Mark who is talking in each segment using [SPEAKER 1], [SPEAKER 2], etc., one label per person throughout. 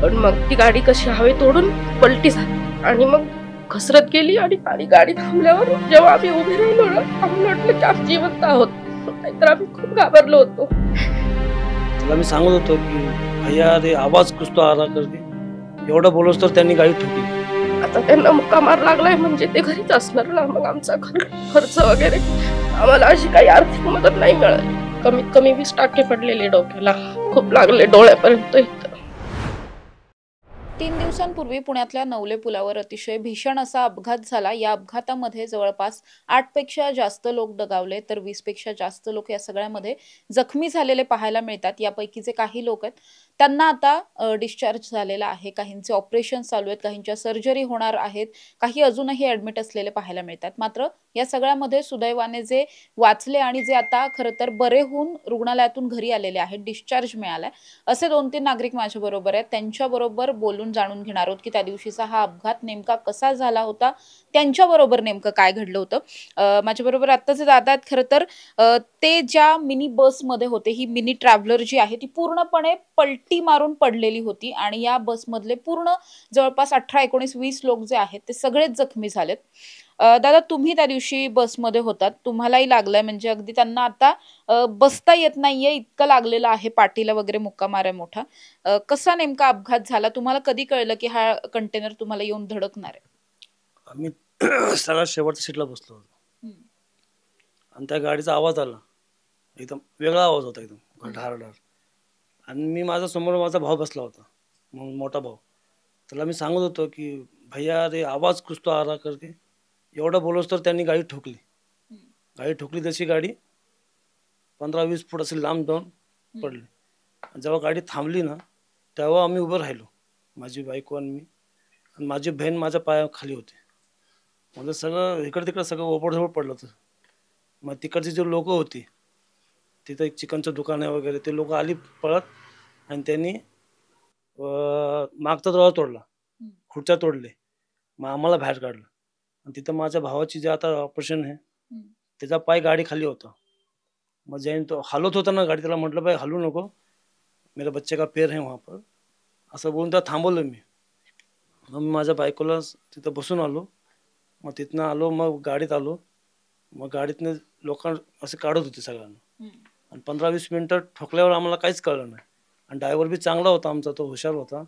[SPEAKER 1] पण मग ती गाडी कशी हवे तोडून पलटी झाली आणि मग घसरत गेली आणि गाडी थांबल्यावर जेव्हा आम्ही उभे राहिलो ना, आम्हाला वाटलं की आम्ही जिवंत आहोत, नाहीतर आम्ही खूप घाबरलो होतो.
[SPEAKER 2] त्याला मी सांगत होतो की भैया अरे आवाज कुछ तो आ रहा करके, एवढं बोलत तर त्यांनी गाडी ठोकली.
[SPEAKER 1] आता त्यांना मुक्का मार लागलाय म्हणजे ते घरीच असणार ना, मग आमचा खर्च वगैरे आम्हाला अशी काही आर्थिक मदत नाही मिळाली. कमीत कमी 20 टाके पडलेले डोक्याला, खूप लागले डोळ्यापर्यंत.
[SPEAKER 3] 3 दिवसांपूर्वी पुण्यातल्या नवले पुलावर अतिशय भीषण असा अपघात झाला. या अपघातामध्ये जवळपास 8 पेक्षा जास्त लोक दगावले, तर 20 पेक्षा जास्त लोक या सगळ्यामध्ये जखमी झालेले पाहायला मिळतात. यापैकीचे काही लोक आहेत त्यांना आता डिस्चार्ज झालेला आहे, काहींचे ऑपरेशन चालू आहेत, काहींच्या सर्जरी होणार आहेत, काही अजूनही ऍडमिट असलेले पाहायला मिळतात. मात्र या सगळ्यामध्ये सुदैवाने जे वाचले आणि जे आता खरं तर बरे होऊन रुग्णालयातून घरी आलेले आहेत, डिस्चार्ज मिळालाय, असे 2-3 नागरिक माझ्या बरोबर आहेत. त्यांच्याबरोबर बोलून जाणून घेणार आहोत की त्या दिवशीचा हा अपघात नेमका कसा झाला होता, त्यांच्याबरोबर नेमकं काय घडलं होतं. माझ्याबरोबर आत्ताचे दादा आहेत. खरं तर ते ज्या मिनी बसमध्ये होते, ही मिनी ट्रॅव्हलर जी आहे ती पूर्णपणे पलटी मारून पडलेली होती आणि या बसमधले पूर्ण जवळपास 18, 19, 20 लोक जे आहेत ते सगळेच जखमी झालेत. दादा, तुम्ही त्या दिवशी बसमध्ये होतात, तुम्हालाही लागलाय, म्हणजे अगदी त्यांना आता बसता येत नाहीये इतकं लागलेलं आहे, पाठीला वगैरे मुक्का मार आहे मोठा. कसा नेमका अपघात झाला, तुम्हाला कधी कळलं की हा कंटेनर तुम्हाला येऊन धडकणार आहे?
[SPEAKER 2] आम्ही सगळ्यात शेवटच्या सीटला बसलो होतो आणि त्या गाडीचा आवाज आला, एकदम वेगळा आवाज होता, एकदम ढार. आणि मी माझा समोर माझा भाऊ बसला होता, मग मोठा भाऊ. त्याला मी सांगत होतो की भैया अरे आवाज कुछ तो आ रहा करके, एवढं बोलत तर त्यांनी गाडी ठोकली. तशी गाडी 15-20 फूट असे लांब जाऊन पडली. जेव्हा गाडी थांबली ना, तेव्हा आम्ही उभं राहिलो, माझी बायको आणि मी, आणि माझी बहीण माझ्या पायाखाली होती. म्हणजे सगळं इकडे तिकडे सगळं ओपडझोपड पडलं होतं. मग तिकडची जी लोकं होती, तिथं एक चिकनचं दुकान आहे वगैरे, ते लोक आली पळत आणि त्यांनी मागचा दरवाजा तोडला, खुर्च्या तोडले, मग आम्हाला बाहेर काढलं. आणि तिथं माझ्या भावाची जे आता ऑपरेशन आहे, त्याचा पाय गाडी खाली होता. मग जैन तो हलत होता ना गाडी, त्याला म्हटलं बाई हलू नको, मेरा बच्चे का पैर है वहाँ पर, असं बोलून त्याला थांबवलं मी. मग मी माझ्या बायकोला तिथं बसून आलो. मग तिथनं आलो, मग गाडीत आलो. मग गाडीतनं लोक असे काढत होते सगळ्यांना. आणि 15-20 मिनटं ठोकल्यावर आम्हाला काहीच कळलं नाही. आणि ड्रायव्हर बी चांगला होता आमचा, तो हुशार होता.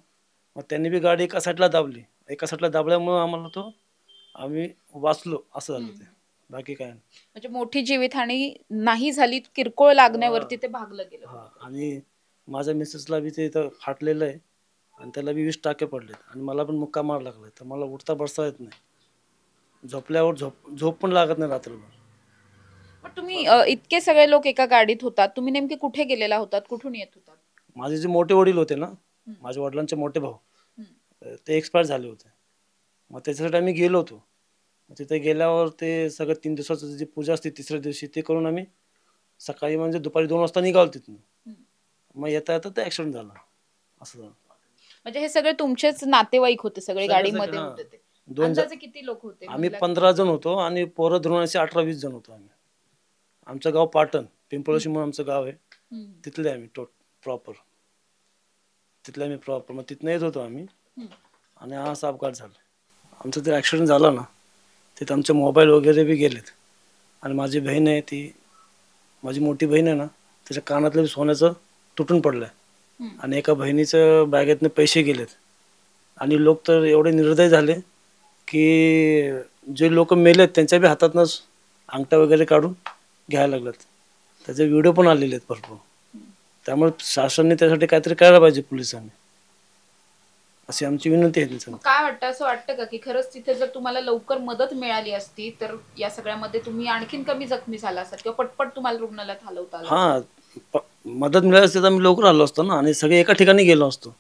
[SPEAKER 2] मग त्यांनी बी गाडी एका साईडला दाबल्यामुळं आम्हाला आम्ही वाचलो, असं झालं ते, बाकी काय नाही.
[SPEAKER 3] म्हणजे मोठी जीवितहानी नाही झाली, किरकोळ लागण्यावरती ते भागलं गेलं.
[SPEAKER 2] आणि माझ्या मिसेसला बी ते इथं फाटलेलं आहे आणि त्याला बी 20 टाके पडलेत आणि मला पण मुक्का मार लागलाय. तर मला उठता बसता येत नाही, झोपल्यावर झोप पण लागत नाही रात्रभर.
[SPEAKER 3] पण तुम्ही इतके सगळे लोक एका गाडीत होतात, तुम्ही नेमके कुठे गेलेला होतात, कुठून येत होतात?
[SPEAKER 2] माझे जे मोठे वडील होते ना, माझ्या वडिलांचे मोठे भाऊ, ते एक्सपायर झाले होते. मग त्याच्यासाठी आम्ही गेलो होतो. तिथे गेल्यावर ते सगळं 3 दिवसाचं जी पूजा असते तिसऱ्या दिवशी, ते करून आम्ही सकाळी म्हणजे दुपारी 2 वाजता निघालो तिथून. मग येता येता ते ऍक्सिडेंट झाला, असं झालं.
[SPEAKER 3] म्हणजे हे सगळे तुमचेच नातेवाईक होते, सगळे गाडीमध्ये होते ते? अंदाजे किती लोक होते?
[SPEAKER 2] आम्ही 15 जण होतो आणि पोरं धरून असे 18-20 जण होतो आम्ही. आमचं गाव पाटण, पिंपळशी म्हणून आमचं गाव आहे, तिथले आम्ही प्रॉपर. मग तिथनं येत होतो आम्ही आणि हा असा अपघात झाला. आमचं ते ॲक्सिडेंट झाला ना, तिथं आमचे मोबाईल वगैरे बी गेलेत. आणि माझी बहीण आहे, ती माझी मोठी बहीण आहे ना, त्याच्या कानातलं सोन्याचं तुटून पडलं आहे. आणि एका बहिणीचं बॅगेतनं पैसे गेलेत. आणि लोक तर एवढे निर्दय झाले की जे लोक मेलेत त्यांच्या बी हातातनंच अंगठ्या वगैरे काढून घ्यायला लागलेत. त्याचे व्हिडिओ पण आलेले आहेत भरपूर. त्यामुळे शासनाने त्यासाठी काहीतरी करायला पाहिजे, पोलिसांनी, अशी आमची विनंती आहे.
[SPEAKER 3] काय वाटतं, असं वाटतं का की खरंच तिथे जर तुम्हाला लवकर मदत मिळाली असती तर या सगळ्यामध्ये तुम्ही आणखीन कमी जखमी झाला असतात किंवा पटपट तुम्हाला रुग्णालयात हलवता आलं?
[SPEAKER 2] हा, मदत मिळाली असती तर आम्ही लवकर आलो असतो ना, आणि सगळे एका ठिकाणी गेलो असतो.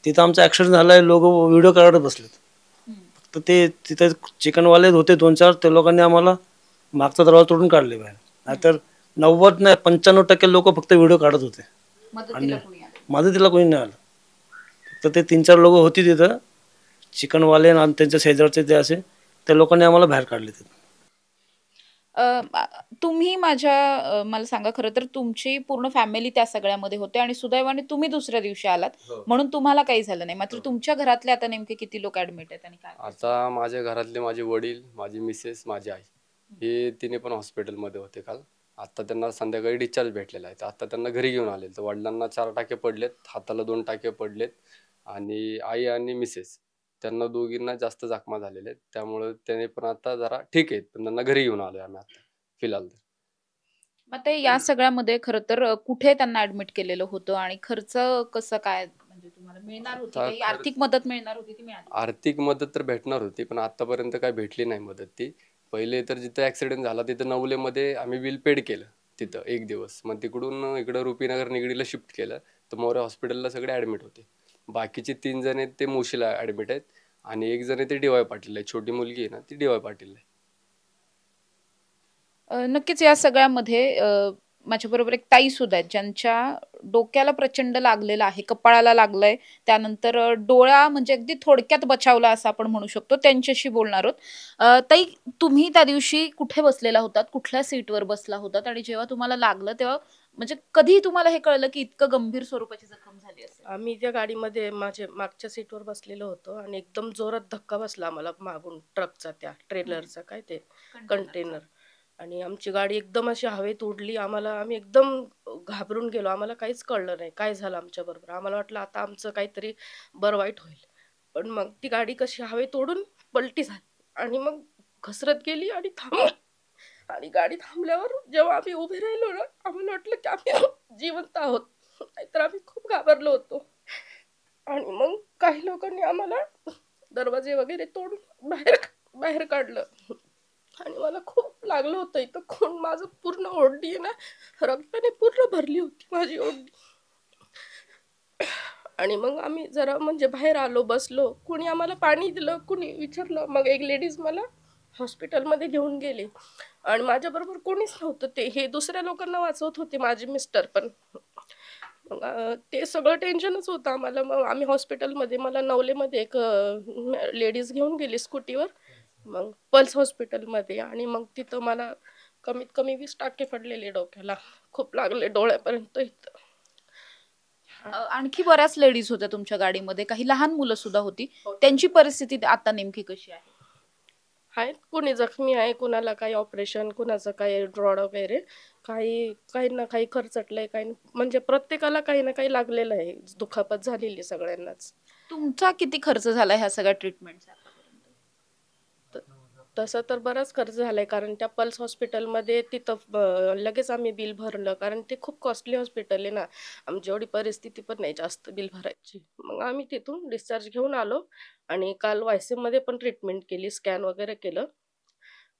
[SPEAKER 2] तिथं आमचा ऍक्सिडेंट झालाय, लोक व्हिडिओ काढत बसलेत. फक्त ते तिथे चिकनवाले होते 2-4, त्या लोकांनी आम्हाला मागचा दरवाजा तोडून काढले बाहेर. नाहीतर 90 नाही 95% लोक फक्त व्हिडिओ काढत होते आणि मदतीला कोणी नाही आलं. फक्त ते 3-4 लोक होती तिथं, चिकनवाले आणि त्यांच्या शेजारचे ते असे, त्या लोकांनी आम्हाला बाहेर काढले तिथं.
[SPEAKER 3] तुम्ही मला सांगा, खरं तर तुमची पूर्ण फॅमिली त्या सगळ्यामध्ये होते आणि सुदैवाने तुम्ही दुसऱ्या दिवशी आलात,
[SPEAKER 4] हो.
[SPEAKER 3] म्हणून तुम्हाला काही झालं नाही. मात्र
[SPEAKER 4] हो.
[SPEAKER 3] तुमच्या घरातले आता नेमके किती लोक ऍडमिट आहेत आणि काय?
[SPEAKER 4] आता माझ्या घरातले माझे वडील, माझी मिसेस, माझी आई हे तिने पण हॉस्पिटलमध्ये होते काल. आता त्यांना संध्याकाळी डिस्चार्ज भेटलेला आहे. तर आता त्यांना घरी घेऊन आले. तर वडिलांना 4 टाके पडलेत, हाताला 2 टाके पडलेत आणि आई आणि मिसेस त्यांना दोघींना जास्त जखमा झालेल्या आहेत. त्यामुळे त्याने पण आता जरा ठीक आहेत, पण त्यांना घरी घेऊन आलोय आम्ही आता फिलहाल तर.
[SPEAKER 3] मग ते या सगळ्यामध्ये खरं तर कुठे त्यांना ऍडमिट केलेलं होतं आणि खर्च कसं काय, म्हणजे तुम्हाला मिळणार होती
[SPEAKER 4] आता
[SPEAKER 3] काही आर्थिक मदत मिळणार होती ती मिळाली?
[SPEAKER 4] आर्थिक मदत तर भेटणार होती, पण आतापर्यंत काय भेटली नाही मदत ती. पहिले तर जिथं ऍक्सिडेंट झाला तिथं नवलेमध्ये आम्ही बिल पेड केलं तिथं 1 दिवस. मग तिकडून इकडं रुपीनगर निगडीला शिफ्ट केलं. तर मोरे हॉस्पिटलला सगळे ऍडमिट होते. बाकीचे 3 जण आहेत ते मोशीला ऍडमिट आहेत आणि 1 जण आहे ते DY पाटील आहे. छोटी मुलगी आहे ना ती DY पाटील आहे.
[SPEAKER 3] नक्कीच या सगळ्यामध्ये माझ्याबरोबर एक ताई सुद्धा आहेत ज्यांच्या डोक्याला प्रचंड लागलेलं आहे, कपाळाला लागलंय, त्यानंतर डोळा म्हणजे अगदी थोडक्यात बचावला असं आपण म्हणू शकतो. त्यांच्याशी बोलणार आहोत. ताई, तुम्ही त्या दिवशी कुठे बसलेला होतात, कुठल्या सीटवर बसला होतात आणि जेव्हा तुम्हाला लागलं तेव्हा म्हणजे कधी तुम्हाला हे कळलं की इतकं गंभीर स्वरूपाची जखम झाली असेल?
[SPEAKER 1] आम्ही त्या गाडीमध्ये माझे मागच्या सीटवर बसलेलो होतो आणि एकदम जोरात धक्का बसला आम्हाला मागून ट्रकचा, त्या ट्रेलरचा, काय ते कंटेनर. आणि आमची गाडी एकदम अशी हवेत उडली. आम्ही एकदम घाबरून गेलो. आम्हाला काहीच कळलं नाही काय झालं आमच्या बरोबर. आम्हाला वाटलं आता आमचं काहीतरी बरं वाईट होईल. पण मग ती गाडी कशी हवेत उडून पलटी झाली आणि मग घसरत गेली आणि थांबली. आणि गाडी थांबल्यावर जेव्हा आम्ही उभे राहिलो ना, आम्हाला वाटलं की आम्ही जिवंत आहोत, नाहीतर आम्ही खूप घाबरलो होतो. आणि मग काही लोकांनी आम्हाला दरवाजे वगैरे तोडून बाहेर बाहेर काढलं. आणि मला खूप लागलं होतं इथं खून. माझं पूर्ण ओढणी आहे ना, रक्ताने पूर्ण भरली होती माझी ओढणी. आणि मग आम्ही जरा म्हणजे बाहेर आलो, बसलो. कुणी आम्हाला पाणी दिलं, कुणी विचारलं. मग एक लेडीज मला हॉस्पिटलमध्ये घेऊन गेली आणि माझ्याबरोबर कोणीच नव्हतं. हे दुसऱ्या लोकांना वाचवत होते, माझे मिस्टर पण. मग ते सगळं टेन्शनच होतं आम्हाला. मग आम्ही हॉस्पिटलमध्ये, मला नवलेमध्ये एक लेडीज घेऊन गेली स्कूटीवर, मग पल्स हॉस्पिटलमध्ये. आणि मग तिथं मला कमीत कमी 20 टाके पडलेले डोक्याला, खूप लागले डोळ्यापर्यंत इथं.
[SPEAKER 3] आणखी बऱ्याच लेडीज होत्या तुमच्या गाडीमध्ये, काही लहान मुलं सुद्धा होती. त्यांची परिस्थिती आता नेमकी कशी आहे?
[SPEAKER 1] आहेत, कुणी जखमी आहे, कुणाला काही ऑपरेशन, कुणाचं काही ड्रॉड वगैरे, काही ना काही खरचटलंय, काही म्हणजे प्रत्येकाला काही ना काही लागलेलं आहे, दुखापत झालेली सगळ्यांनाच.
[SPEAKER 3] तुमचा किती खर्च झाला ह्या सगळ्या ट्रीटमेंटचा?
[SPEAKER 1] तसं तर बराच खर्च झालाय, कारण त्या पल्स हॉस्पिटलमध्ये तिथं लगेच आम्ही बिल भरलं, कारण ते खूप कॉस्टली हॉस्पिटल आहे ना. आमची एवढी परिस्थिती पण नाही जास्त बिल भरायची. मग आम्ही तिथून डिस्चार्ज घेऊन आलो आणि काल YCM मध्ये पण ट्रीटमेंट केली, स्कॅन वगैरे केलं.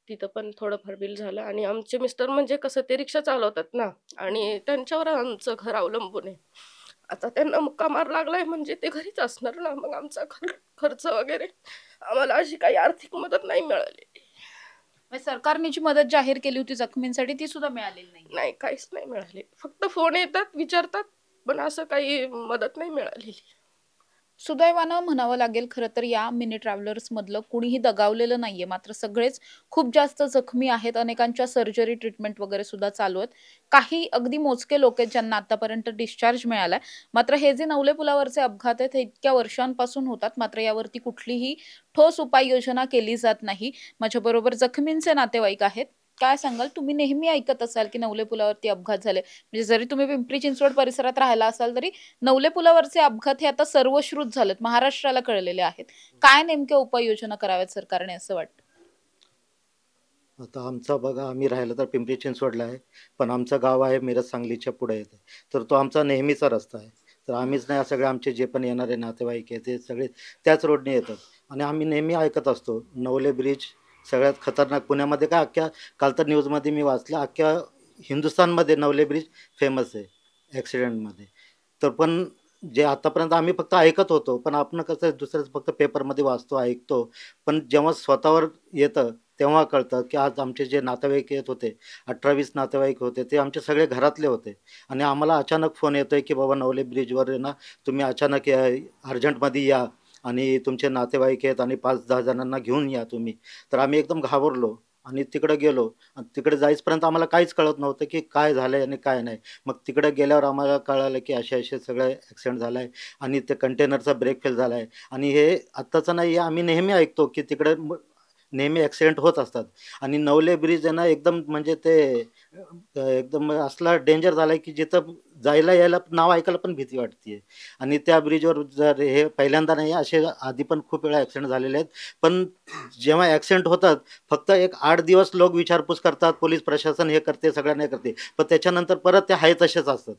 [SPEAKER 1] तिथं पण थोडंफार बिल झालं. आणि आमचे मिस्टर म्हणजे कसं ते रिक्षा चालवतात ना, आणि त्यांच्यावर आमचं घर अवलंबून आहे. आता त्यांना मुक्का मार लागलाय म्हणजे ते घरीच असणार ना. मग आमचा खर्च वगैरे, आम्हाला अशी काही आर्थिक मदत नाही मिळाली.
[SPEAKER 3] म्हणजे सरकारने जी मदत जाहीर केली होती जखमींसाठी ती सुद्धा मिळालेली नाही?
[SPEAKER 1] नाही, काहीच नाही मिळाले. फक्त फोन येतात, विचारतात, पण असं काही मदत नाही मिळालेली.
[SPEAKER 3] सुदैवानं म्हणावं लागेल खरं तर या मिनी ट्रॅव्हलर्स मधलं कुणीही दगावलेलं नाहीये, मात्र सगळेच खूप जास्त जखमी आहेत. अनेकांच्या सर्जरी, ट्रीटमेंट वगैरे सुद्धा चालू आहेत. काही अगदी मोजके लोक आहेत ज्यांना आतापर्यंत डिस्चार्ज मिळालाय. मात्र हे जे नवले पुलावरचे अपघात आहेत हे इतक्या वर्षांपासून होतात, मात्र यावरती कुठलीही ठोस उपाययोजना केली जात नाही. माझ्या बरोबर जखमींचे नातेवाईक आहेत. काय सांगाल, तुम्ही नेहमी ऐकत असाल की नवले पुलावरती अपघात झाले, म्हणजे जरी तुम्ही पिंपरी चिंचवड परिसरात राहिला असाल तरी नवले पुलावरचे अपघात हे आता सर्वश्रुत झालेत, महाराष्ट्राला कळलेले आहेत. काय नेमक्या उपाययोजना कराव्यात सरकारने असं वाटतं?
[SPEAKER 5] आता आमचा बघा, आम्ही राहिलं तर पिंपरी चिंचवडला आहे, पण आमचं गाव आहे मिरज, सांगलीच्या पुढे येते. तर तो आमचा नेहमीचा रस्ता आहे. तर आम्हीच नाही, सगळे आमचे जे पण येणारे नातेवाईक आहे ते सगळे त्याच रोडने येतात. आणि आम्ही नेहमी ऐकत असतो नवले ब्रिज सगळ्यात खतरनाक. पुण्यामध्ये काय, अख्ख्या काल तर न्यूजमध्ये मी वाचलं, अख्ख्या हिंदुस्थानमध्ये नवले ब्रिज फेमस आहे ॲक्सिडेंटमध्ये. तर पण जे आतापर्यंत आम्ही फक्त ऐकत होतो, पण आपण कसं दुसरंच फक्त पेपरमध्ये वाचतो, ऐकतो. पण जेव्हा स्वतःवर येतं तेव्हा कळतं की आज आमचे जे नातेवाईक येत होते, 18-20 नातेवाईक होते, ते आमचे सगळे घरातले होते. आणि आम्हाला अचानक फोन येतो आहे की बाबा नवले ब्रिजवर ना तुम्ही अचानक या, अर्जंटमध्ये या आणि तुमचे नातेवाईक आहेत आणि 5-10 जणांना घेऊन या तुम्ही. तर आम्ही एकदम घाबरलो. आणि तिकडे गेलो आणि तिकडे जाईपर्यंत आम्हाला काहीच कळत नव्हतं की काय झालंय आणि काय नाही. मग तिकडे गेल्यावर आम्हाला कळालं की असे सगळे ॲक्सिडेंट झालाय आणि ते कंटेनरचा ब्रेक फेल झालाय. आणि हे आत्ताचं नाही, आम्ही नेहमी ऐकतो की तिकडे नेहमी ॲक्सिडेंट होत असतात. आणि नवले ब्रिज आहे ना, एकदम म्हणजे ते एकदम असला डेंजर झालाय की जिथं जायला यायला नाव ऐकायला पण भीती वाटते. आणि त्या ब्रिजवर जर हे पहिल्यांदा नाही, असे आधी पण खूप वेळा ॲक्सिडेंट झालेले आहेत. पण जेव्हा ॲक्सिडेंट होतात फक्त एक 8 दिवस लोक विचारपूस करतात, पोलीस प्रशासन हे करते, सगळ्यांना हे करते. पण त्याच्यानंतर परत ते आहे तसेच असतात.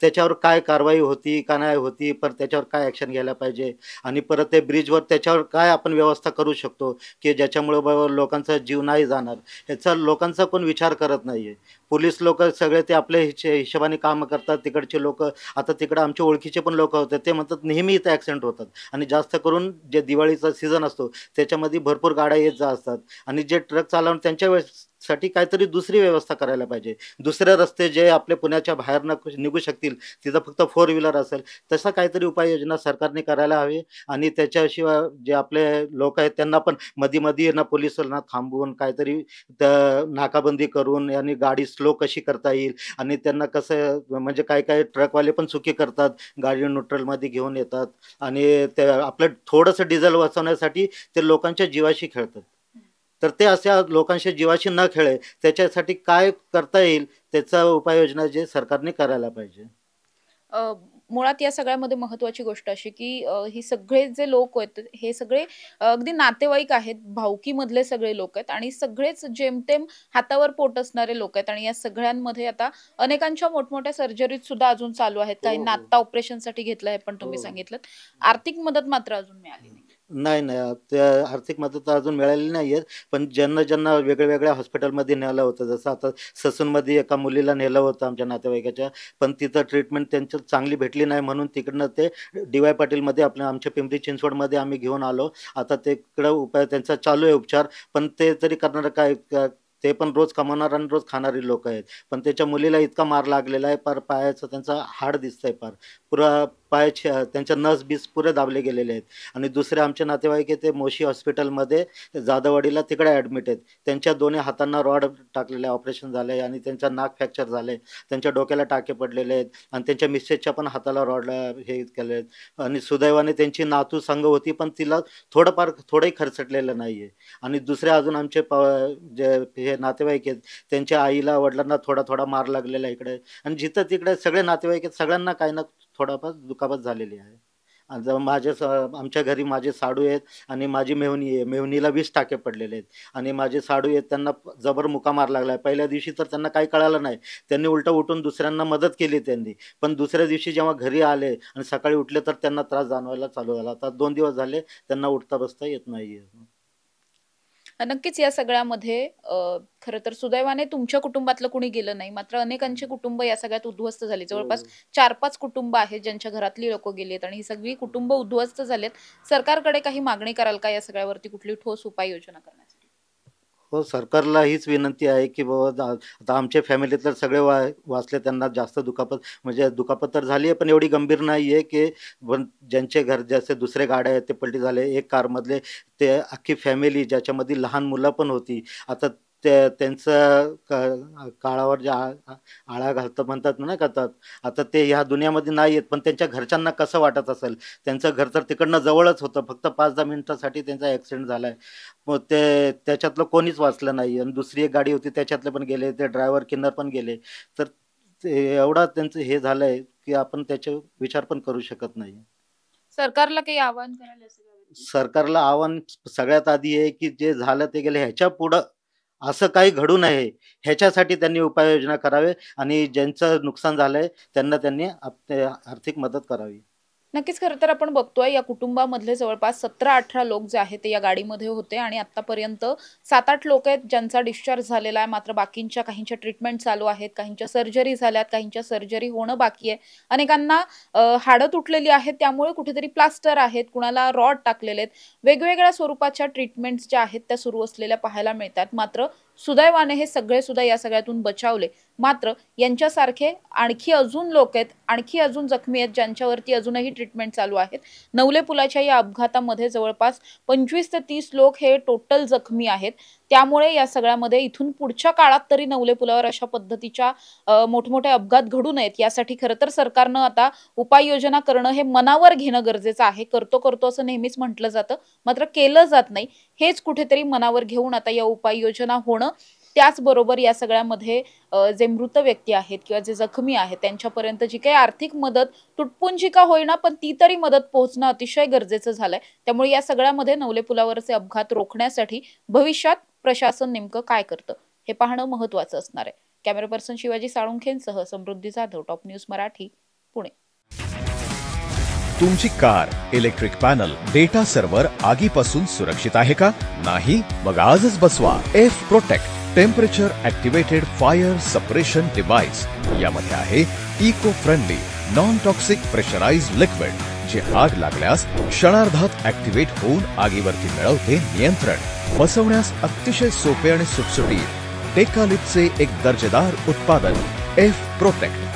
[SPEAKER 5] त्याच्यावर काय कारवाई होती का नाही होती, पण त्याच्यावर काय ॲक्शन घ्यायला पाहिजे आणि परत ते ब्रिजवर त्याच्यावर काय आपण व्यवस्था करू शकतो की ज्याच्यामुळे बाबा लोकांचा जीव नाही जाणार, ह्याचा लोकांचा कोण विचार करत नाही आहे. पोलीस लोक सगळे ते आपल्या हिशोबाने कामं करतात. तिकडचे लोक, आता तिकडे आमच्या ओळखीचे पण लोक होते, ते म्हणतात नेहमी इथं ॲक्सिडेंट होतात. आणि जास्त करून जे दिवाळीचा सीझन असतो त्याच्यामध्ये भरपूर गाड्या येत जा असतात. आणि जे ट्रक चालवून त्यांच्या साठी काहीतरी दुसरी व्यवस्था करायला पाहिजे. दुसरे रस्ते जे आपल्या पुण्याच्या बाहेर निघू शकतील, तिथं फक्त 4 व्हीलर असेल, तसा काहीतरी उपाययोजना सरकारने करायला हवी. आणि त्याच्याशिवाय जे आपले लोक आहेत त्यांना पण मध्ये ना पोलिसांना थांबवून काहीतरी नाकाबंदी करून आणि गाडी स्लो कशी करता येईल. आणि त्यांना कसं म्हणजे काही ट्रकवाले पण चुकी करतात, गाडी न्यूट्रलमध्ये घेऊन येतात आणि ते आपलं थोडंसं डिझेल वाचवण्यासाठी ते लोकांच्या जीवाशी खेळतात. तर ते अशा लोकांच्या जीवाशी न खेळे त्याच्यासाठी काय करता येईल त्याचा उपाययोजना जे सरकारने करायला पाहिजे.
[SPEAKER 3] मुळात या सगळ्यामध्ये महत्वाची गोष्ट अशी की ही सगळे जे लोक आहेत हे सगळे अगदी नातेवाईक आहेत, भावकीमधले सगळे लोक आहेत आणि सगळेच जेमतेम हातावर पोट असणारे लोक आहेत. आणि या सगळ्यांमध्ये आता अनेकांच्या मोठमोठ्या सर्जरीज सुद्धा अजून चालू आहेत. काहींना आता ऑपरेशनसाठी घेतलं हे पण तुम्ही सांगितलं. आर्थिक मदत मात्र अजून मिळाली नाही.
[SPEAKER 5] नाही, त्या आर्थिक मदत तर अजून मिळालेली नाही आहे. पण ज्यांना वेगळ्या हॉस्पिटलमध्ये नेलं होतं, जसं आता ससूनमध्ये एका मुलीला नेलं होतं आमच्या नातेवाईकाच्या, पण तिथं ट्रीटमेंट त्यांची चांगली भेटली नाही म्हणून तिकडनं ते डी.वाय. पाटीलमध्ये आमच्या पिंपरी चिंचवडमध्ये आम्ही घेऊन आलो. आता तिकडं उपाय त्यांचा चालू आहे उपचार. पण ते तरी करणारं काय, ते पण रोज कमावणार आणि रोज खाणारी लोक आहेत. पण त्याच्या मुलीला इतका मार लागलेला आहे, पार पायाचं त्यांचा हाड दिसतंय, पार पुरा पायाचे त्यांच्या नस बीस पुरे दाबले गेलेले आहेत. आणि दुसरे आमचे नातेवाईक आहे ते मोशी हॉस्पिटलमध्ये जाधववाडीला तिकडे ॲडमिट आहेत. त्यांच्या दोन्ही हातांना रॉड टाकलेले, ऑपरेशन झालं आहे आणि त्यांचं नाक फ्रॅक्चर झालं आहे, त्यांच्या डोक्याला टाके पडलेले आहेत आणि त्यांच्या मिसेसच्या पण हाताला रॉड हे केले आहेत. आणि सुदैवाने त्यांची नातू संघ होती पण तिला थोडंही खरचटलेलं नाही आहे. आणि दुसरे अजून आमचे जे हे नातेवाईक आहेत त्यांच्या आईला वडिलांना थोडा मार लागलेला इकडे. आणि जिथं तिकडे सगळे नातेवाईक आहेत सगळ्यांना काही ना थोडाफार दुखापत झालेली आहे. आणि आमच्या घरी माझे साडू आहेत आणि माझी मेहुणी आहे. मेहुणीला 20 टाके पडलेले आहेत. आणि माझे साडू आहेत त्यांना जबर मुका मार लागला आहे. पहिल्या दिवशी तर त्यांना काही कळालं नाही, त्यांनी उलटं उठून दुसऱ्यांना मदत केली त्यांनी. पण दुसऱ्या दिवशी जेव्हा घरी आले आणि सकाळी उठले तर त्यांना त्रास जाणवायला चालू झाला. आता 2 दिवस झाले त्यांना उठता बसता येत नाहीये.
[SPEAKER 3] नक्कीच या सगळ्यामध्ये खरं तर सुदैवाने तुमच्या कुटुंबातलं कुणी गेलं नाही, मात्र अनेकांची कुटुंब या सगळ्यात उद्ध्वस्त झाली. जवळपास 4-5 कुटुंब आहेत ज्यांच्या घरातली लोक गेलीत आणि ही सगळी कुटुंब उद्ध्वस्त झालेत. सरकारकडे काही मागणी कराल का या सगळ्यावरती कुठली ठोस उपाययोजना करण्यासाठी?
[SPEAKER 5] हो, सरकारला हीच विनंती आहे की बाबा आता आमच्या फॅमिलीतले सगळे वाचले, त्यांना जास्त दुखापत तर झाली आहे पण एवढी गंभीर नाही आहे की ज्यांचे घर जसे दुसरे गाड्या आहेत ते पलटी झाले. एक कारमधले ते अख्खी फॅमिली ज्याच्यामध्ये लहान मुलं पण होती. आता त्यांचं काळावर जे आळा घालतं म्हणतात नाही का, आता ते ह्या दुनियामध्ये नाही आहेत. पण त्यांच्या घरच्यांना कसं वाटत असेल, त्यांचं घर तर तिकडनं जवळच होतं, फक्त 5-10 मिनिटासाठी त्यांचा ॲक्सिडेंट झाला आहे. मग त्याच्यातलं कोणीच वाचलं नाही. आणि दुसरी एक गाडी होती त्याच्यातले पण गेले, ते ड्रायव्हर किन्नर पण गेले. तर एवढा त्यांचं हे झालं आहे की आपण त्याचे विचार पण करू शकत नाही.
[SPEAKER 3] सरकारला काही आवाहन करायला
[SPEAKER 5] सरकारला आव्हान सगळ्यात आधी आहे की जे झालं ते गेलं, ह्याच्या पुढं असं काही घडू नये ह्याच्यासाठी त्यांनी उपाययोजना करावे. आणि ज्यांचं नुकसान झालंय त्यांनी आर्थिक मदत करावी.
[SPEAKER 3] नक्कीच. खरं तर आपण बघतोय या कुटुंबामधले जवळपास 17-18 लोक जे आहेत ते या गाडीमध्ये होते आणि आतापर्यंत 7-8 लोक आहेत ज्यांचा डिस्चार्ज झालेला आहे. मात्र बाकींच्या काहींच्या ट्रीटमेंट चालू आहेत, काहींच्या सर्जरी झाल्यात, काहींच्या सर्जरी होणं बाकी आहे. अनेकांना हाडं तुटलेली आहेत त्यामुळे कुठेतरी प्लास्टर आहेत, कुणाला रॉड टाकलेले आहेत. वेगवेगळ्या स्वरूपाच्या ट्रीटमेंट्स ज्या आहेत त्या सुरू असलेल्या पाहायला मिळतात. मात्र सुदैवाने हे सगळे सुद्धा या सगळ्यातून बचावले. मात्र यांच्यासारखे आणखी अजून लोक आहेत, आणखी अजून जखमी आहेत ज्यांच्यावरती अजूनही ट्रीटमेंट चालू आहेत. नवले पुलाच्या या अपघातामध्ये जवळपास 25 ते 30 लोक हे टोटल जखमी आहेत. त्यामुळे या सगळ्यामध्ये इथून पुढच्या काळात तरी नवले पुलावर अशा पद्धतीच्या मोठमोठे अपघात घडू नयेत यासाठी खरं तर सरकारनं आता उपाययोजना करणं हे मनावर घेणं गरजेचं आहे. करतो असं नेहमीच म्हटलं जातं, मात्र केलं जात नाही. हेच कुठेतरी मनावर घेऊन आता या उपाययोजना होणं, त्याचबरोबर या सगळ्यामध्ये जे मृत व्यक्ती आहेत किंवा जे जखमी आहेत त्यांच्यापर्यंत जी काही आर्थिक मदत तुटपुंजी का होईना पण ती तरी मदत पोहोचणं अतिशय गरजेचं झालंय. त्यामुळे या सगळ्यामध्ये नवले पुलावरचे अपघात रोखण्यासाठी भविष्यात प्रशासन नेमकं काय करतं हे पाहणं महत्त्वाचं असणार आहे. कॅमेरा पर्सन शिवाजी साळुंखेंसह समृद्धी जाधव, टॉप न्यूज मराठी, पुणे.
[SPEAKER 6] तुमची car, electric panel, data server आगीपासून सुरक्षित आहे का? नाही? मग आजच बसवा F protect temperature activated fire suppression device. यामध्ये आहे eco friendly non toxic pressurised liquid, जे आग लागल्यास क्षणार्धात ऍक्टिव्हेट होऊन आगीवरती मिळवते नियंत्रण. बसवण्यास अतिशय सोपे आणि सुटसुटीत टेकालिपचे एक दर्जेदार उत्पादन एफ प्रोटेक्ट.